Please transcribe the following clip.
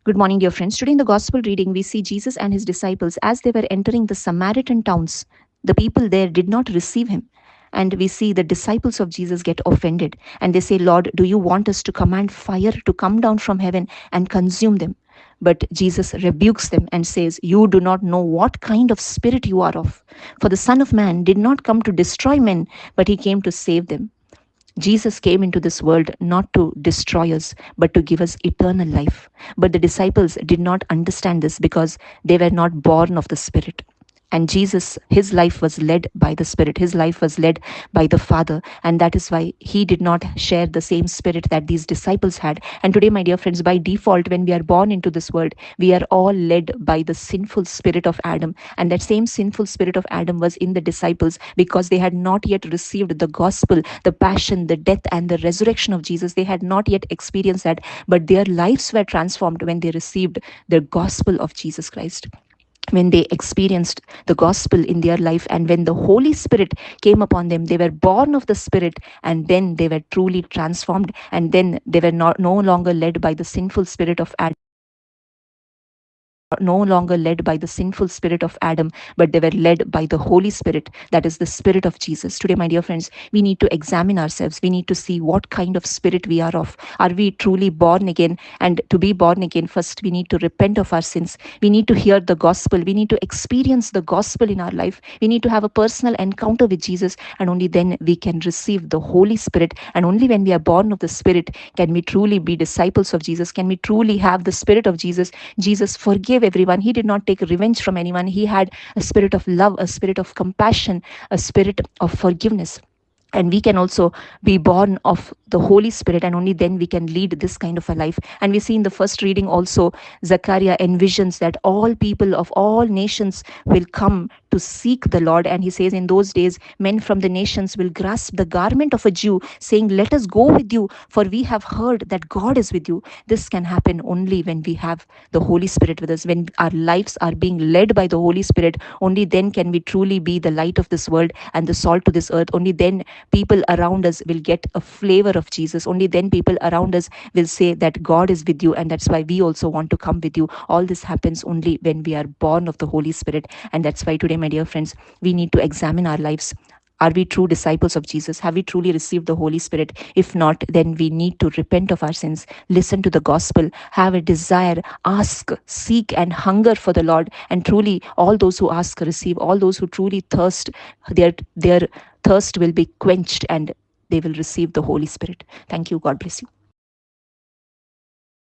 Good morning, dear friends. Today in the gospel reading, we see Jesus and his disciples as they were entering the Samaritan towns. The people there did not receive him. And we see the disciples of Jesus get offended and they say, Lord, do you want us to command fire to come down from heaven and consume them? But Jesus rebukes them and says, you do not know what kind of spirit you are of. For the Son of Man did not come to destroy men, but he came to save them. Jesus came into this world not to destroy us, but to give us eternal life. But the disciples did not understand this because they were not born of the Spirit. And Jesus, his life was led by the Spirit. His life was led by the Father. And that is why he did not share the same Spirit that these disciples had. And today, my dear friends, by default, when we are born into this world, we are all led by the sinful spirit of Adam. And that same sinful spirit of Adam was in the disciples because they had not yet received the gospel, the passion, the death, and the resurrection of Jesus. They had not yet experienced that, but their lives were transformed when they received the gospel of Jesus Christ, when they experienced the gospel in their life, and when the Holy Spirit came upon them. They were born of the Spirit, and then they were truly transformed, and then they were no longer led by the sinful spirit of Adam, no longer led by the sinful spirit of Adam, but they were led by the Holy Spirit, that is the Spirit of Jesus. Today, my dear friends, we need to examine ourselves. We need to see what kind of spirit we are of. Are we truly born again? And to be born again, first we need to repent of our sins. We need to hear the gospel. We need to experience the gospel in our life. We need to have a personal encounter with Jesus, and only then we can receive the Holy Spirit. And only when we are born of the Spirit can we truly be disciples of Jesus, can we truly have the Spirit of Jesus. Jesus forgave everyone. He did not take revenge from anyone. He had a spirit of love, a spirit of compassion, a spirit of forgiveness. And we can also be born of the Holy Spirit, and only then we can lead this kind of a life. And we see in the first reading also, Zechariah envisions that all people of all nations will come to seek the Lord. And he says, in those days, men from the nations will grasp the garment of a Jew, saying, let us go with you, for we have heard that God is with you. This can happen only when we have the Holy Spirit with us, when our lives are being led by the Holy Spirit. Only then can we truly be the light of this world and the salt to this earth. Only then people around us will get a flavor of Jesus. Only then people around us will say that God is with you, and that's why we also want to come with you. All this happens only when we are born of the Holy Spirit. And that's why today, my dear friends, we need to examine our lives. Are we true disciples of Jesus? Have we truly received the Holy Spirit? If not, then we need to repent of our sins, listen to the gospel, have a desire, ask, seek, and hunger for the Lord. And truly, all those who ask receive. All those who truly thirst, their thirst will be quenched, and they will receive the Holy Spirit. Thank you. God bless you.